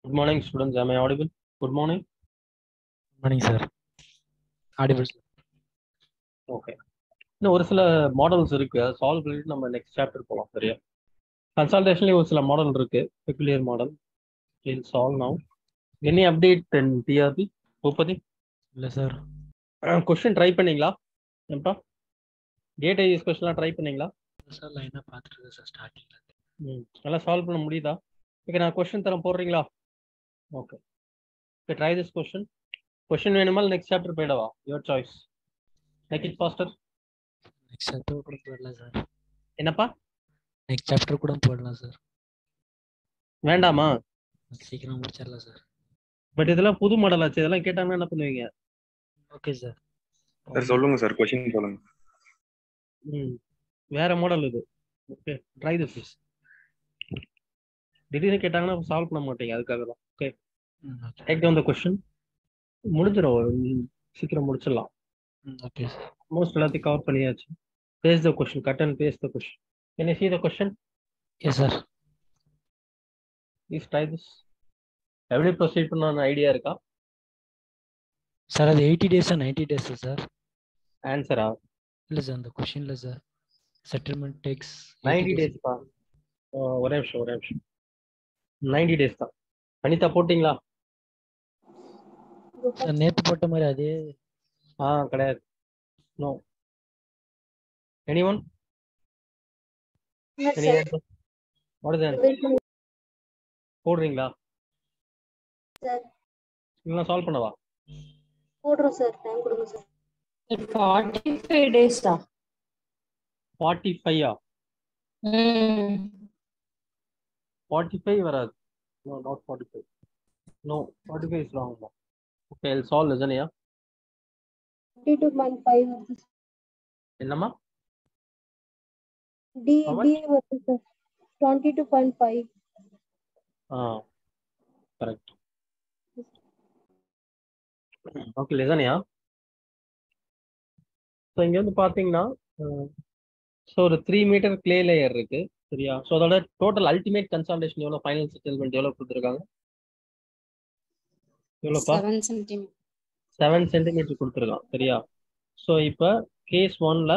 Good morning, students. Am I audible? Good morning. Morning, sir. Audible. Okay. இன்னும் ஒரு சில models இருக்கு. Solve பண்ணிட்டு நம்ம நெக்ஸ்ட் சாப்டர் போகலாம். சரியா? கன்சல்டேஷன்லயே ஒரு சில மாடல் இருக்கு. Peculiar model. We'll solve now. Any update in TRP? Bhupathi? இல்ல சார். கொஸ்டின் ட்ரை பண்ணீங்களா? ஏன்பா? டேட்டா யூஸ் கொஸ்டின்லாம் ட்ரை பண்ணீங்களா? சார் லைனா பார்த்துட்டு இருக்கேன் சார் ஸ்டார்டிங்ல. நல்லா சால்வ் பண்ண முடியுதா? ஓகே, நான் கொஸ்டின் தரேன், போடுறீங்களா? Okay. Okay, try this question. Question வேணுமா நெக்ஸ்ட் சாப்டர் போயிடவா? Your choice. Make it faster. Next chapter கூட போடலாம் சார். என்னப்பா? நெக்ஸ்ட் சாப்டர் கூட போடலாம் சார். வேண்டாமா? சீக்கிரம் முடிச்சிடலாம் சார். பட் இதெல்லாம் புது மாடல் ஆச்சு. இதெல்லாம் கேட்டாங்கன்னா என்ன பண்ணுவீங்க? Okay sir. சார் சொல்லுங்க சார், கொஸ்டின் சொல்லுங்க. வேற மாடல் இது. Okay, try this. திடீர்னு கேட்டாங்கன்னா சால்வ் பண்ண மாட்டீங்க, அதுக்காக தான். Okay, take down the question. முடிஞ்சிரும், சீக்கிரம் முடிச்சிடலாம். Okay sir. மோஸ்ட் எல்லாத்தையும் கவர் பண்ணியாச்சு. Paste the question, cut and paste the question. Can you see the question? Yes sir. Please try this. எப்படி ப்ரொசீட் பண்ணனும் ஐடியா இருக்கா? சார் அது 80 days 90 days சார். ஆன்சரா? இல்ல சார், அந்த क्वेश्चनல சார் செட்டில்மென்ட் டேக்ஸ் 90 days பா. ஒரே நிமிஷம் 90 days தான். அனிதா போட்டிங்களா? சார் நேத்து போட்ட மாதிரி அதே. கிடையாது. No. Anyone? Yes, sir. What is the answer? போடுறீங்களா? சார் இல்ல சால்வ் பண்ணவா? போடுறோம் சார், டைம் கொடுங்க சார். 45 days தான். 45 45 வராது. No, not 45. No, 45 is wrong. Okay, I'll solve, isn't it? 22.5 வருது சார். என்னம்மா? டி How much? வருது sir. 22.5. Correct. Okay, listen here. So இங்க வந்து பாத்தீங்கன்னா ஒரு 3 மீட்டர் கிளே லேயர் இருக்கு. சரியா? ஸோ அதோட டோட்டல் அல்டிமேட் கன்சால்டேஷன் எவ்வளோ, ஃபைனல் செட்டில்மெண்ட் எவ்வளோ கொடுத்துருக்காங்க? எவ்வளோப்பா? 7 cm. 7 சென்டிமீட்டர் கொடுத்துருக்கான். சரியா? ஸோ இப்போ கேஸ் ஒன்ல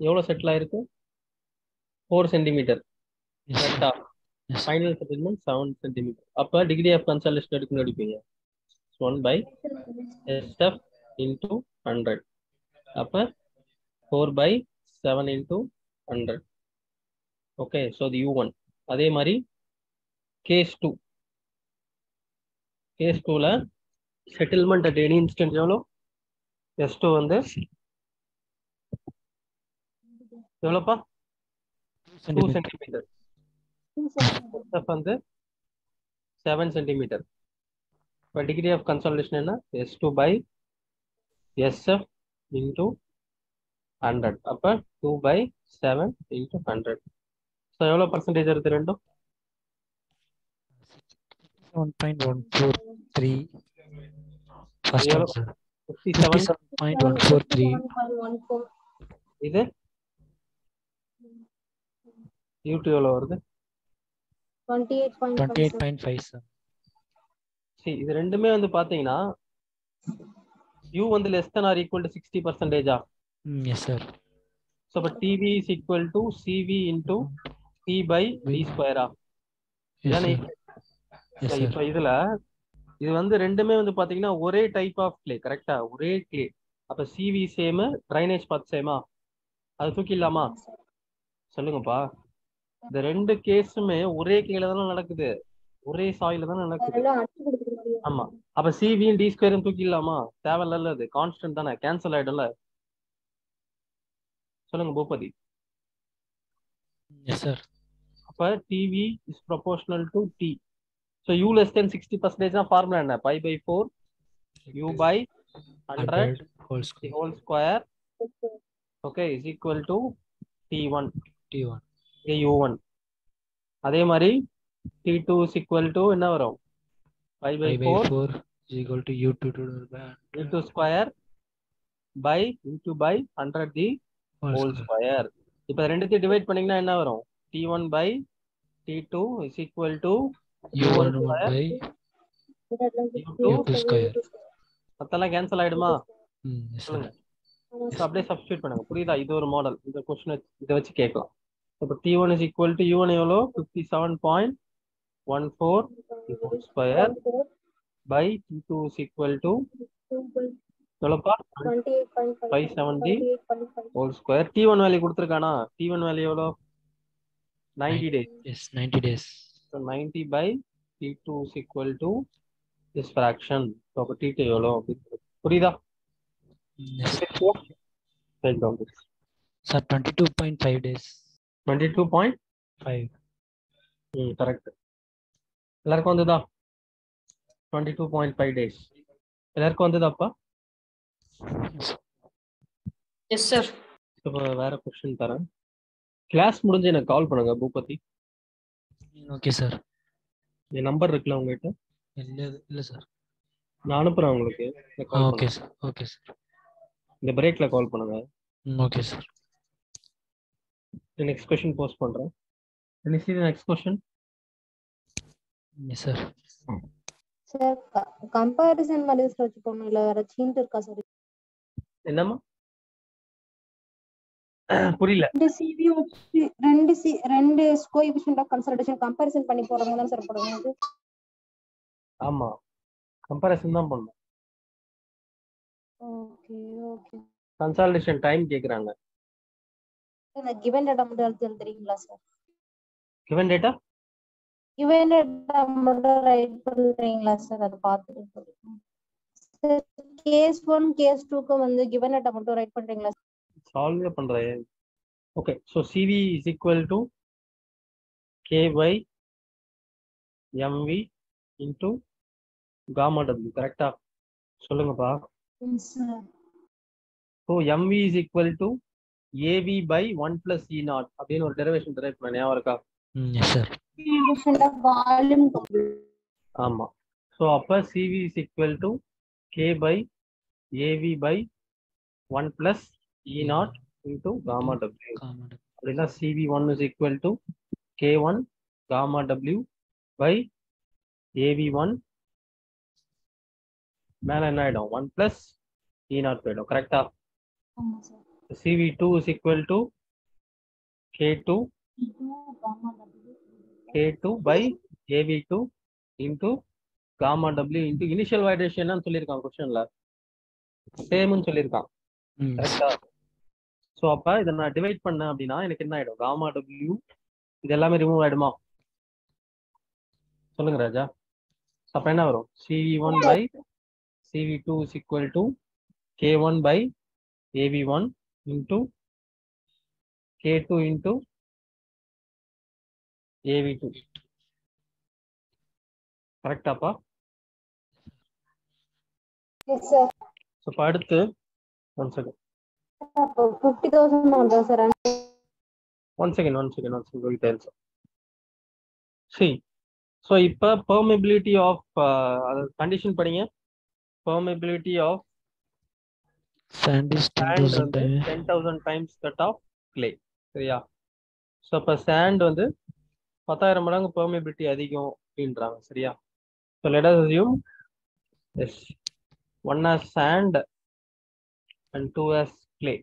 எவ்வளோ செட்டில் ஆயிருக்கு? 4 சென்டிமீட்டர். கரெக்டா? Final settlement 7 centimetre. அப்போ டிகிரி ஆஃப் கன்சால்டேஷன் எடுக்கணும் எடுப்பீங்க 1/SF into 100. அப்போ 4/7 into 100. ஓகே, ஸோ அது U1. அதே மாதிரி கேஸ் 2ல செட்டில்மெண்ட் அட் எனி இன்ஸ்டன்ட் எவ்வளோ? S2 வந்து எவ்வளோப்பா? 2 சென்டிமீட்டர். SF வந்து 7 சென்டிமீட்டர். இப்போ டிகிரி ஆஃப் கன்சால்டேஷன் என்ன? S2/SF into 100. அப்போ 2/7 into 100. ஸோ எவ்வளோ பர்சன்டேஜ் வருது ரெண்டும்? 1.143. First one sir 57.143. 1.14. இது U2 எவ்வளோ வருது? 28.5 28.5 சார். சரி, இது ரெண்டுமே வந்து பாத்தீங்கன்னா U வந்து less than or equal to 60%. Yes sir. So but TV is equal to CV into P/D square. இப்போ இதுல இது வந்து ரெண்டுமே வந்து பாத்தீங்கன்னா ஒரே டைப் ஆஃப் கிளே. கரெக்டா? ஒரே கிளே. அப்ப CV சேம், ட்ரைனேஜ் பாத் சேமா? அது தூக்கிடலாமா? சொல்லுங்கப்பா. இந்த ரெண்டு கேஸுமே ஒரே கிளேல தானே நடக்குது, ஒரே சாயில தானே நடக்குது. அதெல்லாம் அடிச்சு கொடுத்துருக்கீங்க. ஆமா. அப்ப சிவியும் டி ஸ்கொயரும் தூக்கிடலாமா? தேவையில்ல, அது கான்ஸ்டன்ட் தானே, கேன்சல் ஆயிடும்ல. சொல்லுங்க பூபதி. Yes sir. அப்ப TV is proportional to T. So U less than 60% formula என்ன? π/4 U/100 whole square. Okay, is equal to T1. U1. அதே மாதிரி T2 is equal to என்ன வரும்? π/4 is equal to U2 square by U2 by 100 the whole square. இப்போ ரெண்டுத்தையும் divide பண்ணீங்கன்னா என்ன வரும்? T1/100 T2 is equal to U1 U1 square by U2 U2 square. மத்தெல்லாம் கேன்சல் ஆயிடுமா? Yes, sir. சொல்லுங்க. ஸோ அப்படியே சப்ஸ்டியூட் பண்ணுங்க. புரியுதா? இது ஒரு மாடல். இந்த கொஸ்டின் இதை வச்சு கேட்கலாம். இப்போ T1 is equal to U1 எவ்வளோ? 57.14 square by T2 is equal to எவ்வளோப்பா? 570 ஹோல் ஸ்கொயர். T1 வேல்யூ கொடுத்துருக்கானா? T1 வேல்யூ எவ்வளோ? 90 days. Yes, 90 days. So 90 by T2 is equal to this fraction. So அப்போ T2 எவ்வளோ? புரியுதா? Yes. Write down this. Sir, 22.5 days. 22.5. Correct. எல்லாருக்கும் வந்துதா? 22.5 days. எல்லாருக்கும் வந்துதாப்பா? Yes, sir. இப்போ வேற கொஸ்டின் தரேன். கிளாஸ் முடிஞ்சு எனக்கு கால் பண்ணுங்க பூபதி. Okay, sir. என் நம்பர் இருக்குல்ல உங்ககிட்ட? இல்ல சார். நான் அனுப்புறேன் உங்களுக்கு. Okay, sir. Okay, sir. இந்த பிரேக்ல கால் பண்ணுங்க. Okay, sir. Next question post பண்றேன். Can you see the next question? Yes, sir. Sir comparison values வச்சு போகணும் இல்ல வேற சேஞ்ச் இருக்கா சார்? என்னம்மா? புரியல. ரெண்டு கோஎஃபிஷியன்ட் ஆஃப் கன்சல்டேஷன் கம்பேரிசன் பண்ணி போறவங்க தான் சார் போடுவாங்க. ஆமா, கம்பேரிசன் தான் பண்ணணும். Okay okay. கன்சாலிடேஷன் டைம் கேக்குறாங்க. இந்த கிவன் டேட்டா மட்டும் எழுதுறீங்களா சார்? கிவன் டேட்டா மட்டும் ரைட் பண்றீங்களா சார்? அது பார்த்துட்டு சொல்லுங்க. கேஸ் 1 கேஸ் 2க்கு வந்து கிவன் டேட்டா மட்டும் ரைட் பண்றீங்களா? சால்வ் பண்றேன். Okay, so CV is equal to K by MV into gamma W. கரெக்டா? சொல்லுங்கப்பா. Yes sir. So MV is equal to AV by 1 plus E0 அப்படின்னு ஒரு டெரிவேஷன் டெரைவ் பண்ண ஞாபகம் இருக்கா? Yes, sir. Coefficient of volume. ஆமா. So அப்ப CV is equal to K by AV by 1 plus E0 into gamma W. அப்படின்னா CV1 is equal to K1 gamma W by AV1 மேல என்ன ஆயிடும்? 1 plus E0 போயிடும். கரெக்டா? ஆமா sir. CV2 is equal to K2 by AV2 into gamma W into initial validation சொல்லியிருக்கான் கொஸ்டின்ல. சேம்னு சொல்லியிருக்கான். கரெக்டா? சோ அப்ப இதை நான் டிவைட் பண்ணேன் அப்படின்னா எனக்கு என்ன ஆயிடும்? gamma W இது எல்லாமே ரிமூவ் ஆயிடுமா? சொல்லுங்க ராஜா. அப்ப என்ன வரும்? CV1 by CV2 is equal to K1 by AV1 into K2 into AV2. கரெக்டாப்பா? Yes sir. ஸோ இப்போ அடுத்து ஒன் செகண்ட் 50,000 வந்தா சார்? ஒன் செகண்ட் வெயிட் ஆயிடுச்சு. சரி, ஸோ இப்போ பெர்மிபிலிட்டி ஆஃப் கண்டிஷன் படிங்க. Permeability of Sand is 10,000 times. 10,000 times that of clay. சரியா? So இப்போ சாண்ட் வந்து 10,000 மடங்கு பெர்மிபிலிட்டி அதிகம் அப்படின்றாங்க. சரியா? So let us assume as 1 as sand and 2 as clay.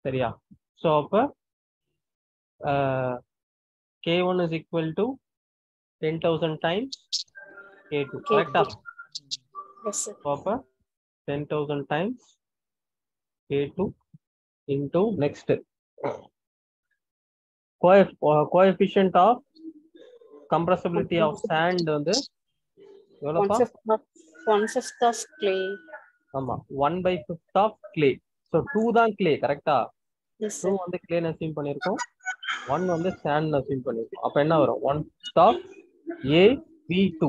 சரியா? ஸோ அப்போ K1 is equal to 10,000 times K2. கரெக்டா? Yes, sir. ஸோ அப்போ 10,000 times K2 into next coefficient of compressibility of sand வந்து எவ்வளோப்பா? 1/5 of clay. ஆமா, 1/5 of clay. So 2 தான் clay. கரெக்டா? Yes, 2 sir. வந்து clay assume பண்ணியிருக்கோம், 1 வந்து sand அசியூம் பண்ணியிருக்கோம். அப்ப என்ன வரும்? 1/5 of AV2.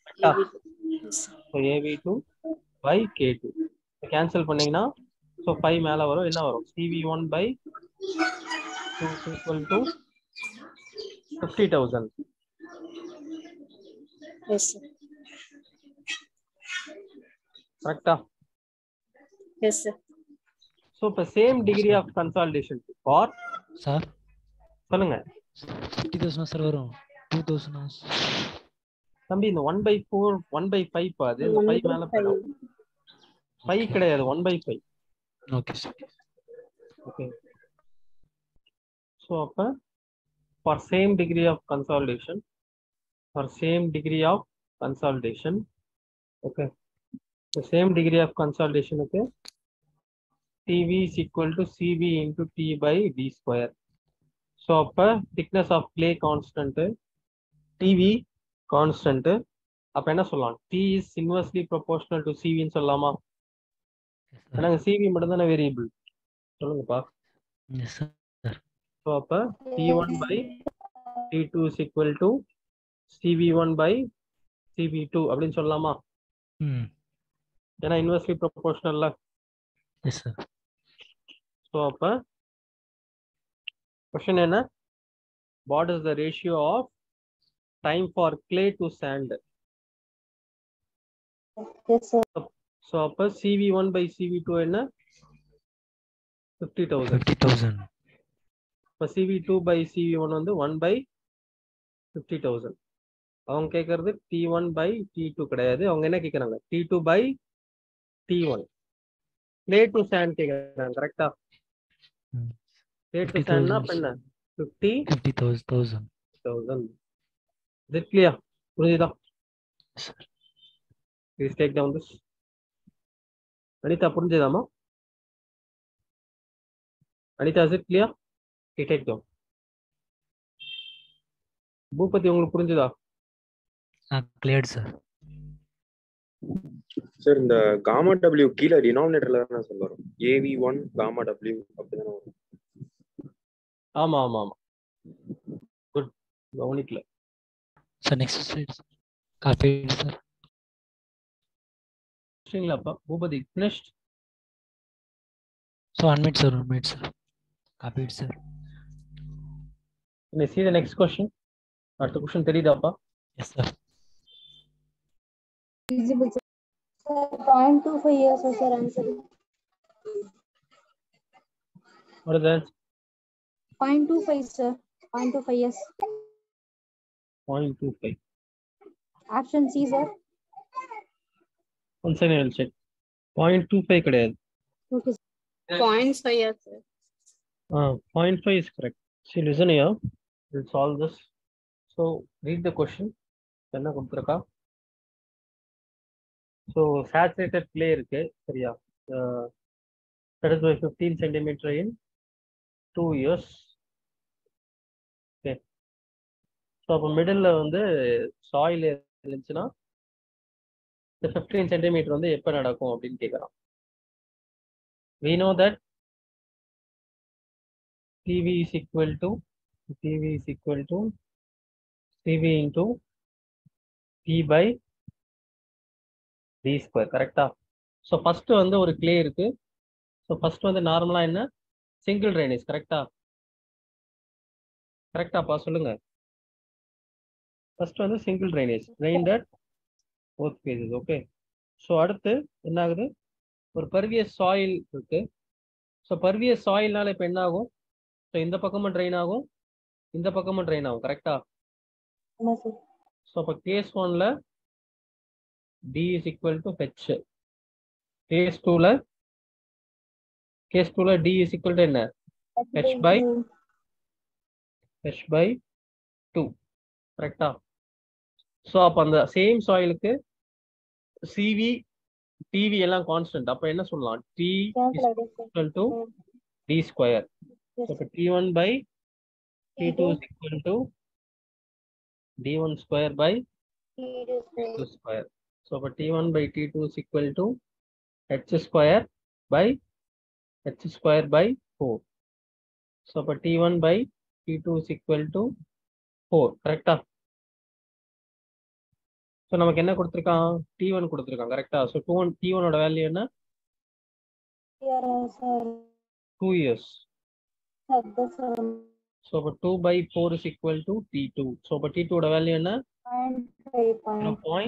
கரெக்டா? Yes, sir. So AV2 by K2 cancel பண்ணீங்கன்னா ஸோ 5 மேல வரும். என்ன வரும்? CV1 by 2 is equal to 50,000. Yes, sir. கரெக்டா? Yes, sir. ஸோ இப்போ same degree of consolidation for sir சொல்லுங்க. 50,000 சார் வரும் 2,000 தம்பி இந்த 1/4 1/5 பாது இந்த 5 மேல போயிடும் 5 கிடையாது 1/5 ஓகே சார் ஓகே ஸோ அப்ப for same degree of consolidation okay the same degree of consolidation okay TV is equal to CV into T by D square. So அப்ப thickness of clay constant TV constant அப்ப என்ன சொல்லலாம் T is inversely proportional to CV ன்னு சொல்லலாமா ஏன்னா CV மட்டும் தானே variable சொல்லுங்கப்பா எஸ் சார் ஸோ அப்ப T1 by T2 is equal to CV1 by CV2 அப்படின்னு சொல்லலாமா ஏன்னா இன்வெர்ஸ்லி ப்ரொபோர்ஷனல்ல எஸ் சார் ஸோ அப்ப கொஸ்டின் என்ன what is the ratio of time for clay to sand Yes, sir. So அப்ப CV1 by CV2 என்ன 50,000 50,000 இப்போ CV2 by CV1 வந்து 1 by 50,000 அவங்க கேட்கறது T1 by T2 கிடையாது அவங்க என்ன கேட்கறாங்க T2 by T1 clay to sand கேட்கறாங்க கரெக்டா கிளே டு சாண்ட்னா அப்ப என்ன 50,000 is it clear புரியுதா please take down this Anitha புரிஞ்சுதாமா Anitha is it clear okay take down Boopathi உங்களுக்கு புரிஞ்சுதா கிளியர் சார் சார் இந்த காமா டபிள்யூ கீழே டினாமினேட்டர்ல தான் சார் வரும் AV1 காமா டபிள்யூ அப்படிதானே வரும் ஆமா ஆமா ஆமா குட் கவனிக்கல sir next slide copy sir சரிங்களாப்பா Boopathi finished so 1 minute sir 1 minute sir copy sir you see the next question அடுத்த கொஸ்டின் தெரியுதாப்பா yes sir Visible, sir. Sir, 0.25 years, sir, answer. what is that 0.25, sir. 0.25 years. 0.25 Option C, sir. one second I will check 0.25 கிடையாது Okay, sir. 0.5 years, sir. 0.5 is correct see listen here we'll solve this so read the question என்ன கொடுத்துருக்கா so saturated clay இருக்கு சரியா that is by 15 centimeter in 2 years okay so அப்போ middle வந்து soil இருந்துச்சுன்னா இந்த 15 centimetre வந்து எப்போ நடக்கும் அப்படின்னு கேட்குறான் we know that TV is equal to CV into T by D square கரெக்டா ஸோ ஃபர்ஸ்ட் வந்து ஒரு கிளே இருக்கு ஸோ ஃபர்ஸ்ட் வந்து நார்மலா என்ன சிங்கிள் ட்ரைனேஜ் கரெக்டாப்பா சொல்லுங்க ஃபர்ஸ்ட் வந்து single drainage drained at both pages okay so அடுத்து என்ன ஆகுது ஒரு பர்வியஸ் சாயில் இருக்கு ஸோ பர்வியஸ் சாயில்னால இப்போ என்ன ஆகும் ஸோ இந்த பக்கமும் ட்ரைன் ஆகும் இந்த பக்கமும் ட்ரைன் ஆகும் கரெக்டா No, sir. ஸோ அப்போ கேஸ் ஒன்ல D is equal to H case டூல D is equal to என்ன H by 2 கரெக்டா ஸோ அப்போ அந்த சேம் சாயிலுக்கு CV TV எல்லாம் கான்ஸ்டன்ட் அப்போ என்ன சொல்லலாம் T is equal to D square Yes. so இப்போ T1 by T2 is equal to D1 square by T2 square so இப்போ T1 by T2 is equal to H square by 4 so இப்போ T1 by T2 is equal to 4 கரெக்டா so நமக்கு என்ன கொடுத்துருக்கான் T1 கொடுத்துருக்கான் கரெக்டா so T1 ஓட value என்ன Here, sir. 2 years Sir, this, sir. So இப்போ 2 by 4 is equal to T2 so இப்போ T2 ஓட வேல்யூ என்ன 0.5.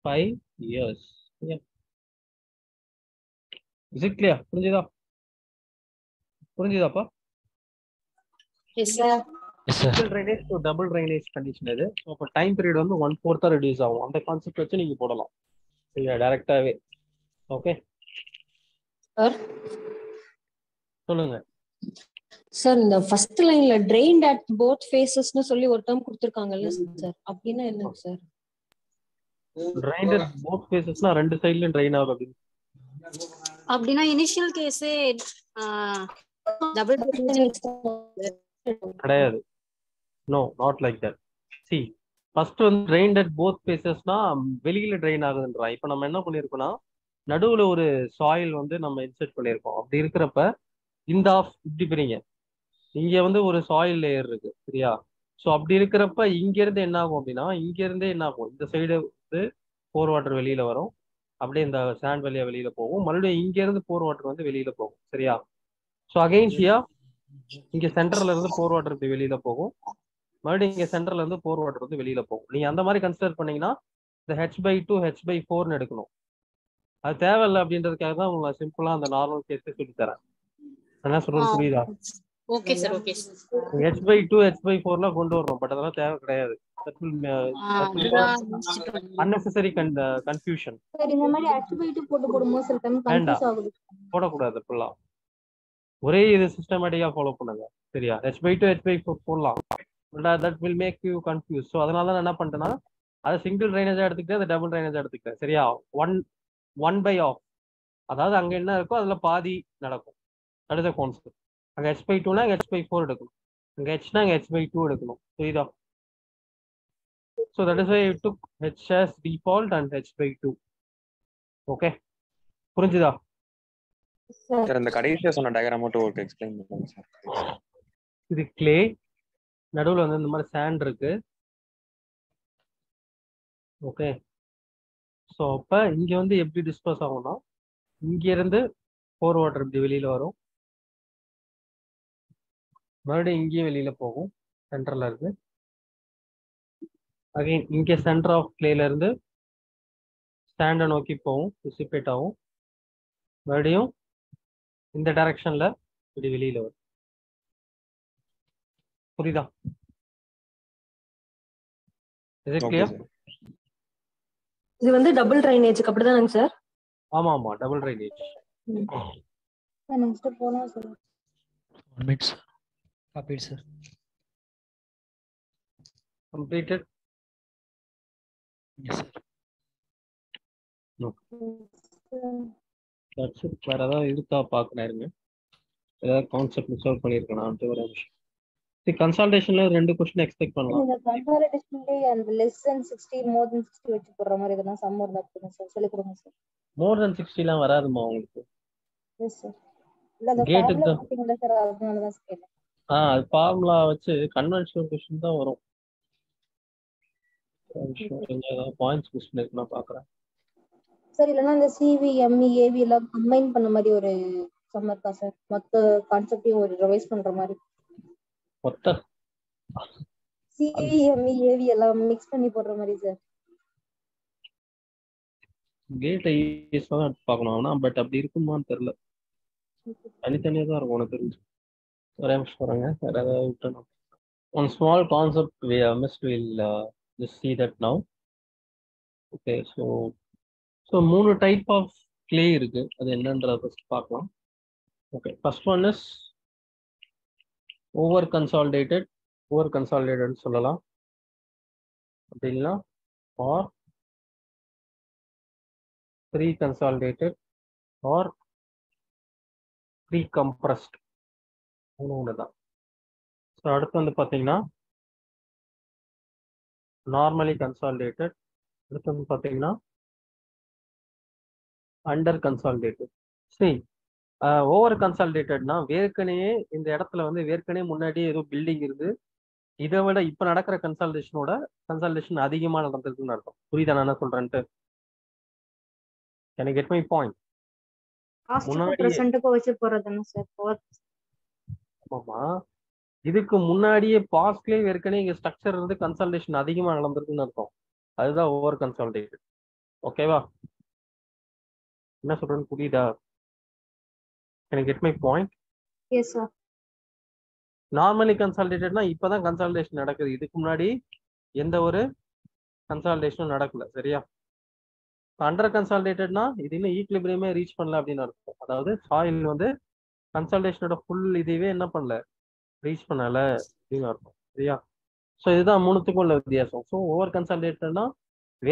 0.5 years yeah is it clear புரிஞ்சுதாப்பா Yes, sir. Yes sir. Single drainage to double drainage condition இது. அப்போ time period வந்து 1/4 reduce ஆகும். அந்த concept வச்சு நீங்க போடலாம் சரியா, டைரக்டாவே. ஓகே சார் சொல்லுங்க. சார் இந்த ஃபர்ஸ்ட் லைன்ல ட்ரெயின்ட் அட் போத் ஃபேசஸ்னு சொல்லி ஒரு டேர்ம் கொடுத்திருக்காங்கல்ல சார், அப்படின்னா என்னங்க சார்? ட்ரைன்ட் அட் போத் ஃபேசஸ்னா ரெண்டு சைடுலயும் ட்ரைன் ஆகும் அப்படின்னு அப்படின்னா இனிஷியல் கேஸே டபுள் கிடையாது. No, not like that. See first வந்து ட்ரைன்ட் அட் போத் ஃபேசஸ்னா வெளியில ட்ரைன் ஆகுதுன்றா. இப்போ நம்ம என்ன பண்ணிருக்கோம்னா நடுவுல ஒரு சாயில் வந்து நம்ம இன்செர்ட் பண்ணியிருக்கோம். அப்படி இருக்கிறப்ப இந்த ஆஃப் இப்படி பிரிங்க, இங்க வந்து ஒரு சாயில் லேயர் இருக்கு சரியா. ஸோ அப்படி இருக்கிறப்ப இங்க இருந்து என்ன ஆகும் அப்படின்னா, இங்க இருந்தே என்ன ஆகும், இந்த சைடு வந்து போர் வாட்டர் வெளியில வரும், அப்படியே இந்த சாண்ட் வழியா வெளியில போகும், மறுபடியும் இங்க இருந்து போர் வாட்டர் வந்து வெளியில போகும் சரியா. ஸோ அகைன்ஸ்டியா இங்க சென்டர்ல இருந்து போர் வாட்டர் இப்படி வெளியில போகும், மறுபடியும் இங்க சென்டர்ல இருந்து போர் வாட்டர் வந்து வெளியில போகும். நீங்க அந்த மாதிரி கன்சிடர் பண்ணீங்கன்னா இந்த h/2 h/4 எடுக்கணும். அது தேவையில்லை அப்படின்றதுக்காக தான் உங்களை சிம்பிளா அந்த நார்மல் கேஸ் சொல்லி தரேன். என்ன சொல்றது புரியுதா? Okay sir, okay sir. h/2 h/4 கொண்டு வரணும், பட் அதெல்லாம் தேவை கிடையாது. unnecessary confusion. சார் இந்த மாதிரி h/2 போடும்போது சில டைம் கன்ஃபியூஸ் ஆகுது. போடக்கூடாது ஃபுல்லா, ஒரே இது சிஸ்டமேட்டிக்கா ஃபாலோ பண்ணுங்க சரியா. h/2 h/4 போடலாம், that will make you confused. So அதனால தான் என்ன பண்ணிட்டேன்னா அதை சிங்கிள் ட்ரைனேஜா எடுத்துக்கிட்டேன், அதை டபுள் ட்ரைனேஜா எடுத்துக்கிட்டேன் சரியா. ஒன்/ஆஃப், அதாவது அங்க என்ன இருக்கோ அதுல பாதி நடக்கும். That is the concept. அங்க h/2னா h/4 எடுக்கணும், அங்க hனா அங்க h/2 எடுக்கணும் புரியுதா. So that is why I took h as default and h/2. Okay புரிஞ்சுதா? சார் இந்த கடைசியா சொன்ன டயக்ராம் மட்டும் ஒரு எக்ஸ்பிளைன் பண்ணுங்க சார். இது கிளே, நடுவுல வந்து இந்த மாதிரி சாண்ட் இருக்கு. ஓகே ஸோ அப்ப இங்க வந்து எப்படி டிஸ்போஸ் ஆகும்னா, இங்க இருந்து போர் வாட்டர் இப்படி வெளியில வரும், மறுபடியும் இங்கேயும் வெளியில போகும் சென்டர்ல இருந்து. அகைன் இங்க சென்டர் ஆஃப் கிளேல இருந்து ஸ்டாண்டை நோக்கி போகும், டிசிபேட் ஆகும், மறுபடியும் இந்த டைரக்ஷன்ல இப்படி வெளியில வரும். புரியுதா? Is it clear? இது வந்து டபுள் ட்ரைனேஜ்க்கு அப்படிதானங்க சார்? ஆமா ஆமா, டபுள் ட்ரைனேஜ். நெக்ஸ்ட் போலாம் sir. 1 minute sir. Copied sir. Completed? Yes sir. No. That's it. வேற ஏதாவது இருக்கா பார்க்கணும் இருங்க. ஏதாவது கான்செப்ட் மிஸ் அவுட் பண்ணியிருக்கேன் நான் ஒரு நிமிஷம். கன்சல்டேஷன்ல ரெண்டு क्वेश्चन எக்ஸ்பெக்ட் பண்ணலாம். இந்த கன்சாலிடேஷன்லயே அந்த லெஸ் தென் 60 மோர் தென் 60 வச்சு போடுற மாதிரி இதெல்லாம் சம் இருந்தா கொடுங்க சார், சொல்லி கொடுங்க சார். மோர் தென் 60லாம் வராதுமா உங்களுக்கு. Yes sir. இல்ல அந்த Gate ஃபார்முலா exam. கொடுத்தீங்கல சார், அதனால தான் கேட்டேன். அது ஃபார்முலா வச்சு கன்வென்ஷனல் क्वेश्चन தான் வரும். ஏதாவது பாயிண்ட்ஸ் क्वेश्चन இருக்குன்னா பார்க்கறேன். சார் இல்லனா இந்த சிவி எம்இ ஏவி எல்லாம் கம்பைன் பண்ண மாதிரி ஒரு சம் இருக்கா சார்? மொத்த கான்செப்டையும் ஒரு ரிவைஸ் பண்ற மாதிரி. மொத்த சிவி எம்இ ஏவி எல்லாம் மிக்ஸ் பண்ணி போடுற மாதிரி சார். கேட் ஐஎஸ் தான் பார்க்கணும் ஆனா, பட் அப்படி இருக்குமான்னு தெரியல. தனித்தனியா தான் இருக்கும் உனக்கு தெரிஞ்சு. ஒரே நிமிஷம் பாருங்க, வேற ஏதாவது விட்டணும். One small concept we have missed, we'll just see that now. Okay, so மூணு டைப் ஆஃப் clay இருக்கு, அது என்னன்றத ஃபர்ஸ்ட் பார்க்கலாம். Okay, first one is over consolidated சொல்லலாம், அப்படின்னா or pre consolidated or pre compressed, ஒன்று தான். ஸோ அடுத்து வந்து பார்த்தீங்கன்னா நார்மலி கன்சாலிடேட்டட், அடுத்து வந்து பார்த்தீங்கன்னா அண்டர் கன்சாலிடேட்டட். சரி, ஓவர் கன்சாலிடேட்டட்னா வேர்க்கனையே இந்த இடத்துல வந்து வேர்க்கனே முன்னாடியே ஏதோ பில்டிங் இருந்து இதை விட இப்போ நடக்கிற கன்சாலிடேஷன் அதிகமாக நடந்திருக்குன்னு அர்த்தம். புரியுதா நான் என்ன சொல்றேன்ட்டு? Can you get my point? பாஸ்ட்க்கு பிரசன்ட்க்கு வச்சு போறதுன்னு சார். ஆமா, இதுக்கு முன்னாடியே பாஸ்ட்லயே ஏற்கனவே இங்க ஸ்ட்ரக்சர் இருந்து கன்சாலிடேஷன் அதிகமா நடந்திருக்குன்னு அர்த்தம். அதுதான் ஓவர் கன்சாலிடேட்டட். ஓகேவா? என்ன சொல்றேன்னு புரியுதா? Can you get my point? Yes sir. Normally கன்சாலிடேட்டட்னா இப்பதான் கன்சாலிடேஷன் நடக்குது. இதுக்கு முன்னாடி எந்த ஒரு கன்சாலிடேஷனும் நடக்கல. சரியா? அண்டர் கன்சாலிடேட்டட்னா இது இன்னும் ஈக்லிபிரியமே ரீச் பண்ணல அப்படின்னு அர்த்தம். அதாவது சாயில் வந்து கன்சாலிடேஷனோட ஃபுல் இதுவே என்ன பண்ணல, ரீச் பண்ணல அப்படின்னு அர்த்தம். சரியா? ஸோ இதுதான் மூணுத்துக்கும் உள்ள வித்தியாசம். ஸோ ஓவர் கன்சாலிடேட்டட்னா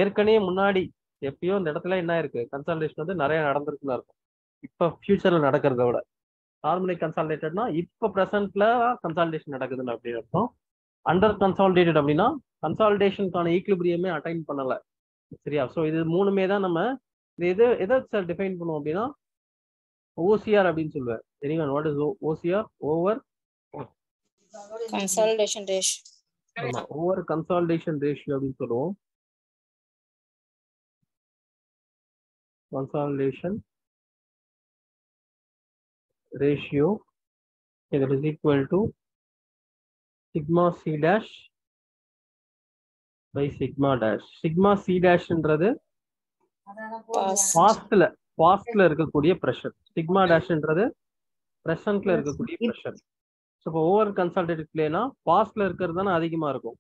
ஏற்கனவே முன்னாடி எப்பயோ இந்த இடத்துல என்ன இருக்கு, கன்சாலிடேஷன் வந்து நிறைய நடந்திருக்குன்னு அர்த்தம். இப்போ ஃபியூச்சர்ல நடக்கிறத விட. நார்மலி கன்சாலிடேட்டட்னா இப்போ ப்ரெசென்ட்ல கன்சாலிடேஷன் நடக்குதுன்னு அப்படின்னு அர்த்தம். அண்டர் கன்சாலிடேட்டட் அப்படின்னா கன்சாலிடேஷனுக்கான ஈக்லிபிரியமே அட்டைன் பண்ணல. சரியா? ஸோ இது மூணுமே தான் நம்ம இது எதை சார் டிஃபைன் பண்ணுவோம் அப்படின்னா ஓசிஆர் அப்படின்னு சொல்லுவேன். Anyone what is OCR? Over consolidation ratio. ஆமா, ஓவர் கன்சாலிடேஷன் ரேஷியோ அப்படின்னு சொல்லுவோம். consolidation ratio that is equal to sigma c dash by sigma dash. sigma c dash ன்றது பாஸ்ட்ல இருக்கக்கூடிய பிரஷர். sigma dash ன்றது பிரசன்ட்ல இருக்கக்கூடிய பிரஷர். ஸோ இப்போ ஓவர் கன்சாலிடேட்டட் பிளேனா பாஸ்ட்ல இருக்கிறது தானே அதிகமா இருக்கும்.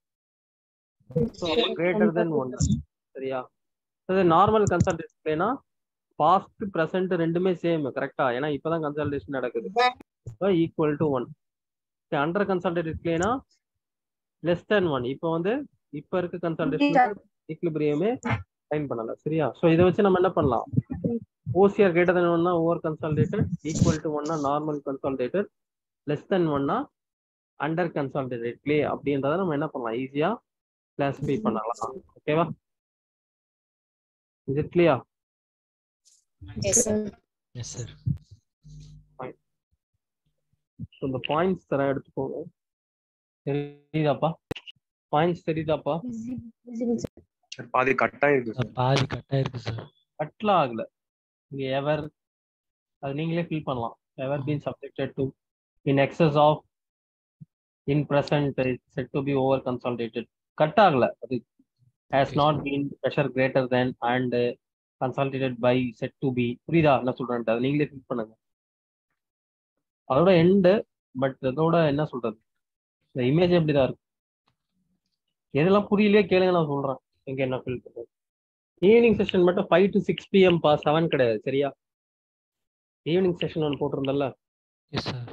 So greater than 1. சரியா? நார்மல் கன்சாலிடேட்டட் பிளேனா பாஸ்ட் பிரசன்ட் ரெண்டுமே சேம். கரெக்டா? ஏன்னா இப்பதான் கன்சாலிடேஷன் நடக்குது. Equal to 1. அண்டர் கன்சாலிடேட்டட் பிளேனா லெஸ் தென் 1. இப்போ வந்து இப்போ இருக்க கன்சாலிடேஷன் ஈக்லிபிரியமே ஃபைண்ட் பண்ணல. சரியா? ஸோ இதை வச்சு நம்ம என்ன பண்ணலாம், ஓசிஆர் கிரேட்டர் தென் 1னா ஓவர் கன்சாலிடேட்டட், ஈக்குவல் டு 1னா நார்மல் கன்சாலிடேட்டட், லெஸ் தென் 1னா அண்டர் கன்சாலிடேட்டட் பிளே அப்படின்றத நம்ம என்ன பண்ணலாம், ஈஸியா கிளாசிஃபை பண்ணலாம். ஓகேவா? இது clear? Yes, sir. Yes, sir. So இந்த பாயிண்ட்ஸ் தர எடுத்துக்கோங்க. தெரியுதாப்பா? பாயிண்ட்ஸ் தெரியுதாப்பா? பாதி கட்டாக இருக்கு சார் பாதி கட்டாக இருக்கு சார். கட்லாம் ஆகல. இங்க எவர் அது நீங்களே ஃபீல் பண்ணலாம். Ever been subjected to in excess of in present said to be over consolidated. Cut ஆகல. அது has not been pressure greater than and consolidated by said to be. புரியுதா என்ன சொல்றேன்? அது நீங்களே ஃபீல் பண்ணுங்க. அதோட எண்டு. பட் அதோட என்ன சொல்றது, இந்த இமேஜ் எப்படிதான் இருக்கு. எதெல்லாம் புரியலையே கேளுங்க, நான் சொல்றேன் எங்க என்ன ஃபீல் பண்றது. ஈவினிங் செஷன் மட்டும் 5 to 6 PM பா, 7 கிடையாது. சரியா? ஈவினிங் செஷன் ஒன்று போட்டிருந்தல, எஸ் சார்.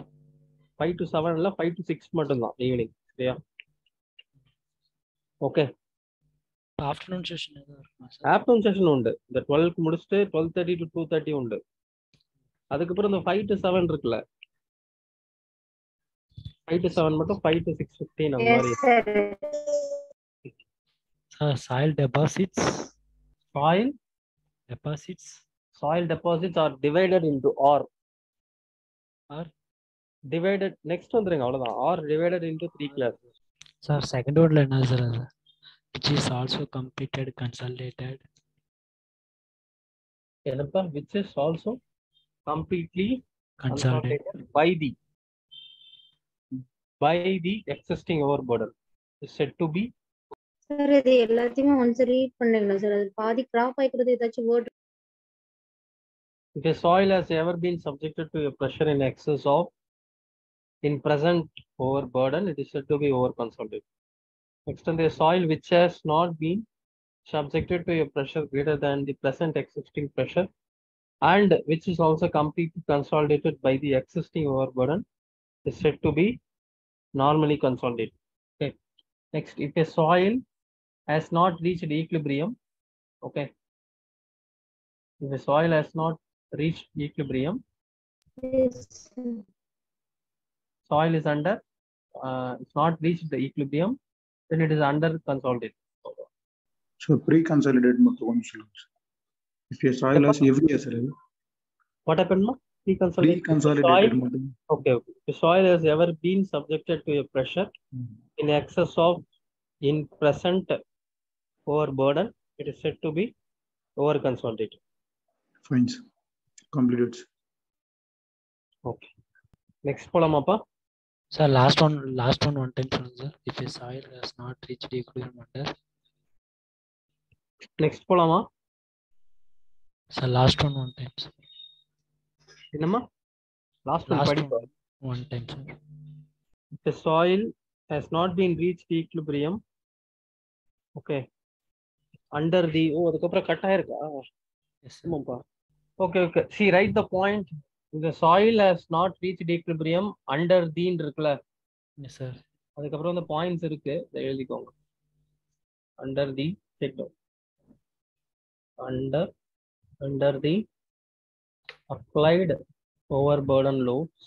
5 to 7 இல்ல 5 to 6 மட்டும்தான் ஈவினிங். சரியா? ஓகே. ஆஃப்டர்நூன் செஷன் எதுவும் இருக்குமா சார்? ஆஃப்டர்நூன் செஷன் உண்டு. இந்த 12க்கு முடிச்சுட்டு 12:30 to 2:30 உண்டு. அதுக்கப்புறம் இந்த 5 to 7 இருக்குல்ல, 5 to 7 மட்டும் 5 to 6:15 அந்த மாதிரி. Sir soil deposits are divided into or divided. next வந்துருங்க, அவ்வளவுதான். or divided into 3 classes. Sir second வேர்ட்ல என்ன சார் அது? which is also completed consolidated. என்னப்பா? which is also completely consolidated by the existing overburden is said to be. Sir இது எல்லாத்தையுமே once read பண்ணுங்க sir. அது பாதி கிராப் ஆயிக்கிறது ஏதாச்சும் word. If a soil has ever been subjected to a pressure in excess of in present overburden, it is said to be over consolidated. Next, on the soil which has not been subjected to a pressure greater than the present existing pressure and which is also completely consolidated by the existing overburden is said to be normally consolidated. Okay. Next, if a soil has not reached equilibrium, okay, if the soil has not reached equilibrium, soil is under it's not reached the equilibrium, then it is under consolidated. So pre-consolidated மட்டும் கொஞ்சம் சொல்லுங்க சார். If your soil has every year sir. What happened, ma? Pre-consolidated மட்டும். Okay. The soil has ever been subjected to a pressure in excess of in present overburden, it is said to be over consolidated. Fine sir. Completed. Okay. Next போலாமாப்பா? Sir last one one time சொல்லுங்க சார். if a soil has not reached equilibrium under. Next போலாமா? Sir last one time sir. என்னம்மா? Last one படிப்பா. one time sir. the soil has not been reached equilibrium. Okay. Under the அதுக்கப்புறம் cut ஆயிருக்கா? Yes, sir. ஆமாப்பா. Okay, okay. See, write the point. The soil has not reached equilibrium under the இருக்குல்ல. Yes, sir. அதுக்கப்புறம் அந்த points இருக்கு, இதை எழுதிக்கோங்க. Under the take down. Under the applied overburden loads.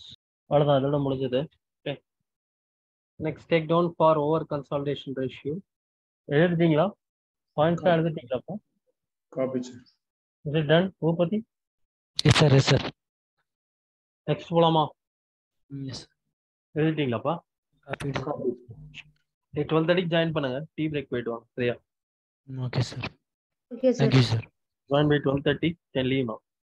அவ்வளவுதான், அதோட முடிஞ்சது. Okay. Next take down for over consolidation ratio. எழுதிட்டீங்களா? பாயிண்ட்ஸ் எழுதிட்டீங்களாப்பா? Copy, sir. Is it done? பூபதி? Yes, sir. Yes, sir. Next போலாமா? Yes. எழுதிட்டீங்களாப்பா? Copy. 12:30 ஜாயின் பண்ணுங்க, tea break போயிட்டு வாங்க. சரியா? Okay, sir. Okay, sir. Thank you, sir. Join by 12:30, can leave now.